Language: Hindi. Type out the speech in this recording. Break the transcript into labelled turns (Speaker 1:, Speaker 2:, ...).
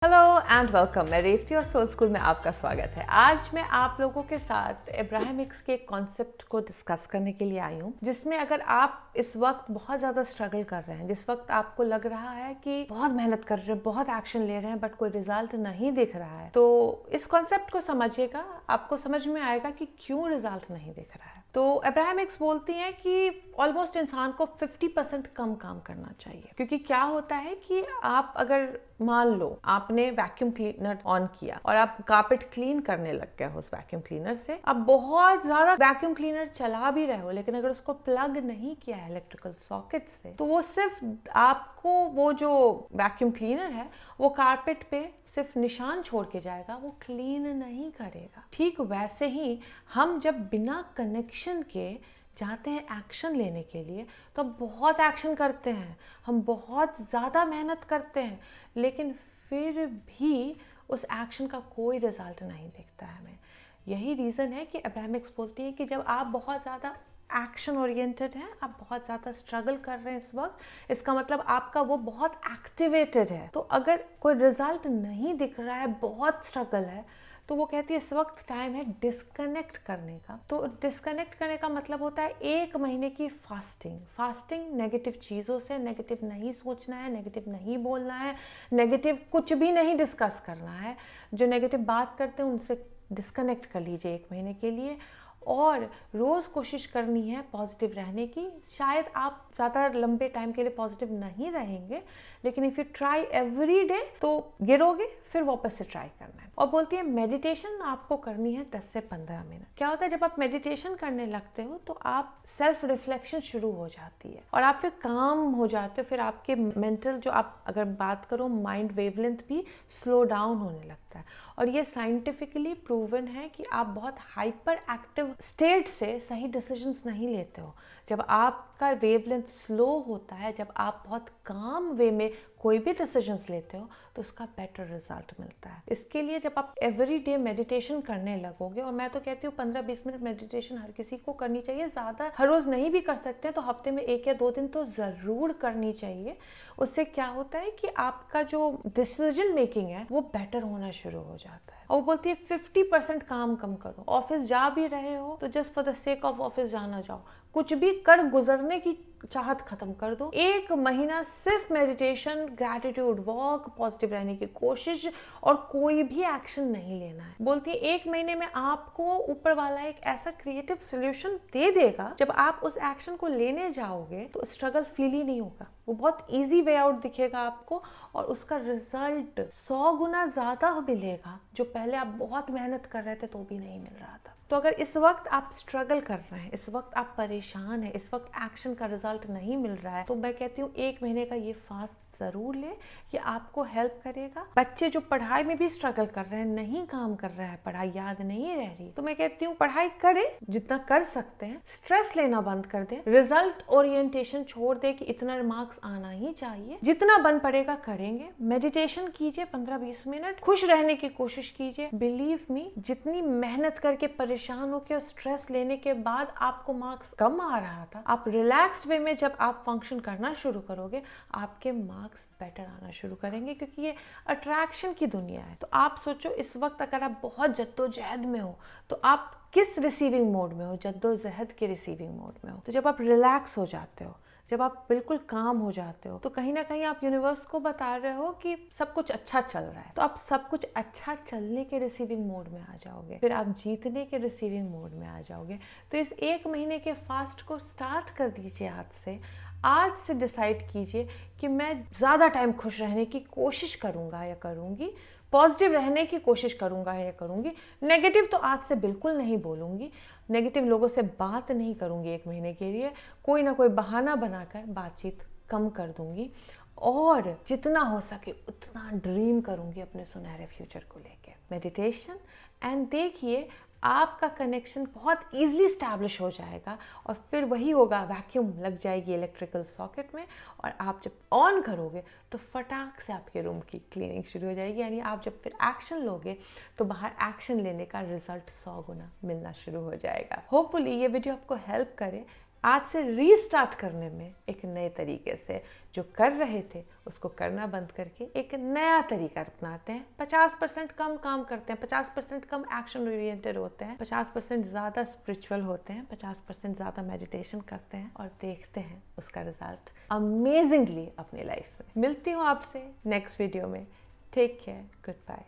Speaker 1: Hello and welcome. मैं रेवती और सोल स्कूल में आपका स्वागत है। आज मैं आप लोगों के साथ एब्राहमिक्स के कॉन्सेप्ट को डिस्कस करने के लिए आई हूँ, जिसमें अगर आप इस वक्त बहुत ज़्यादा स्ट्रगल कर रहे हैं, जिस वक्त आपको लग रहा है कि बहुत मेहनत कर रहे हैं, बहुत एक्शन ले रहे हैं, बट कोई रिजल्ट नहीं दिख रहा है, तो इस कॉन्सेप्ट को समझिएगा। आपको समझ में आएगा कि क्यों रिजल्ट नहीं दिख रहा है। तो एब्राहमिक्स बोलती हैं कि ऑलमोस्ट इंसान को 50% कम काम करना चाहिए, क्योंकि क्या होता है कि आप अगर मान लो आपने वैक्यूम क्लीनर ऑन किया और आप कारपेट क्लीन करने लग गए हो उस वैक्यूम क्लीनर से, अब बहुत ज़्यादा वैक्यूम क्लीनर चला भी रहे हो, लेकिन अगर उसको प्लग नहीं किया है इलेक्ट्रिकल सॉकेट से, तो वो सिर्फ आपको वो जो वैक्यूम क्लीनर है वो कारपेट पे सिर्फ निशान छोड़ के जाएगा, वो क्लीन नहीं करेगा। ठीक वैसे ही हम जब बिना कनेक्शन के जाते हैं एक्शन लेने के लिए, तो हम बहुत एक्शन करते हैं, हम बहुत ज़्यादा मेहनत करते हैं, लेकिन फिर भी उस एक्शन का कोई रिजल्ट नहीं दिखता है हमें। यही रीज़न है कि एब्राहमिक्स बोलती है कि जब आप बहुत ज़्यादा एक्शन ओरिएंटेड हैं, आप बहुत ज़्यादा स्ट्रगल कर रहे हैं इस वक्त, इसका मतलब आपका वो बहुत एक्टिवेटेड है। तो अगर कोई रिजल्ट नहीं दिख रहा है, बहुत स्ट्रगल है, तो वो कहती है इस वक्त टाइम है डिस्कनेक्ट करने का। तो डिस्कनेक्ट करने का मतलब होता है 1 महीने की फास्टिंग नेगेटिव चीज़ों से। नेगेटिव नहीं सोचना है, नेगेटिव नहीं बोलना है, नेगेटिव कुछ भी नहीं डिस्कस करना है। जो नेगेटिव बात करते हैं उनसे डिस्कनेक्ट कर लीजिए 1 महीने के लिए, और रोज़ कोशिश करनी है पॉजिटिव रहने की। शायद आप ज़्यादा लंबे टाइम के लिए पॉजिटिव नहीं रहेंगे, लेकिन if you try every day तो गिरोगे, फिर वापस से ट्राई करना है। और बोलती है मेडिटेशन आपको करनी है 10 से 15 मिनट। क्या होता है जब आप मेडिटेशन करने लगते हो तो आप सेल्फ रिफ्लेक्शन शुरू हो जाती है और आप फिर काम हो जाते हो। फिर आपके मेंटल जो आप अगर बात करो माइंड वेवलेंथ भी स्लो डाउन होने लगता है। और ये साइंटिफिकली प्रूवन है कि आप बहुत हाइपर एक्टिव स्टेट से सही डिसीजंस नहीं लेते हो। जब आपका वेवलेंथ स्लो होता है, जब आप बहुत काम वे में कोई भी डिसीजंस लेते हो, तो उसका बेटर रिजल्ट मिलता है। इसके लिए जब आप एवरी डे मेडिटेशन करने लगोगे, और मैं तो कहती हूँ 15-20 मिनट मेडिटेशन हर किसी को करनी चाहिए, ज़्यादा हर रोज़ नहीं भी कर सकते तो हफ्ते में 1 या 2 दिन तो ज़रूर करनी चाहिए। उससे क्या होता है कि आपका जो डिसीजन मेकिंग है वो बेटर होना शुरू हो जाता है। और वो बोलती है 50% काम कम करो। ऑफिस जा भी रहे हो तो just for the sake of office जाना जाओ, कुछ भी कर गुजरने की चाहत खत्म कर दो। 1 महीना सिर्फ मेडिटेशन, ग्रैटिट्यूड वॉक, पॉजिटिव रहने की कोशिश, और कोई भी एक्शन नहीं लेना है। बोलती है 1 महीने में आपको ऊपर वाला एक ऐसा क्रिएटिव सोल्यूशन दे देगा, जब आप उस एक्शन को लेने जाओगे तो स्ट्रगल फील ही नहीं होगा। वो बहुत ईजी वे आउट दिखेगा आपको, और उसका रिजल्ट 100 गुना ज़्यादा मिलेगा, जो पहले आप बहुत मेहनत कर रहे थे तो भी नहीं मिल रहा था। तो अगर इस वक्त आप स्ट्रगल कर रहे हैं, इस वक्त आप परेशान हैं, इस वक्त एक्शन का रिजल्ट नहीं मिल रहा है, तो मैं कहती हूँ 1 महीने का ये फास्ट ज़रूर ले। ये आपको हेल्प करेगा। बच्चे जो पढ़ाई में भी स्ट्रगल कर रहे हैं, नहीं काम कर रहा है, पढ़ाई याद नहीं रह रही, तो मैं कहती हूँ पढ़ाई करें जितना कर सकते हैं, स्ट्रेस लेना बंद कर दें, रिजल्ट ओरिएंटेशन छोड़ दे कि इतना मार्क्स आना ही चाहिए, जितना बन पड़ेगा करेंगे। मेडिटेशन कीजिए 15-20 मिनट, खुश रहने की कोशिश कीजिए। बिलीव मी, जितनी मेहनत करके परेशान होकर और स्ट्रेस लेने के बाद आपको मार्क्स कम आ रहा था, आप रिलैक्स्ड वे में जब आप फंक्शन करना शुरू करोगे, आपके मार्क्स बेटर आना शुरू करेंगे, क्योंकि ये अट्रैक्शन की दुनिया है। तो आप सोचो इस वक्त अगर आप बहुत जद्दोजहद में हो, तो आप किस रिसीविंग मोड में हो? जद्दोजहद के रिसीविंग मोड में हो। तो जब आप रिलैक्स हो जाते हो, जब आप बिल्कुल काम हो जाते हो, तो कहीं ना कहीं आप यूनिवर्स को बता रहे हो कि सब कुछ अच्छा चल रहा है। तो आप सब कुछ अच्छा चलने के रिसीविंग मोड में आ जाओगे, फिर आप जीतने के रिसीविंग मोड में आ जाओगे। तो इस 1 महीने के फास्ट को स्टार्ट कर दीजिए आज से डिसाइड कीजिए कि मैं ज़्यादा टाइम खुश रहने की कोशिश करूँगा या करूँगी, पॉजिटिव रहने की कोशिश करूँगा या करूँगी। नेगेटिव तो आज से बिल्कुल नहीं बोलूँगी, नेगेटिव लोगों से बात नहीं करूँगी 1 महीने के लिए, कोई ना कोई बहाना बनाकर बातचीत कम कर दूँगी, और जितना हो सके उतना ड्रीम करूँगी अपने सुनहरे फ्यूचर को लेके। मेडिटेशन, एंड देखिए आपका कनेक्शन बहुत ईजिली स्टैब्लिश हो जाएगा, और फिर वही होगा, वैक्यूम लग जाएगी इलेक्ट्रिकल सॉकेट में, और आप जब ऑन करोगे तो फटाक से आपके रूम की क्लीनिंग शुरू हो जाएगी। यानी आप जब फिर एक्शन लोगे तो बाहर एक्शन लेने का रिजल्ट 100 गुना मिलना शुरू हो जाएगा। होपफुली ये वीडियो आपको हेल्प करे। आज से रीस्टार्ट करने में एक नए तरीके से जो कर रहे थे उसको करना बंद करके एक नया तरीका अपनाते हैं। 50% कम काम करते हैं, 50% कम एक्शन ओरिएंटेड होते हैं, 50% ज़्यादा स्पिरिचुअल होते हैं, 50% ज़्यादा मेडिटेशन करते हैं और देखते हैं उसका रिजल्ट अमेजिंगली अपनी लाइफ में। मिलती हूँ आपसे नेक्स्ट वीडियो में। Take care, good bye.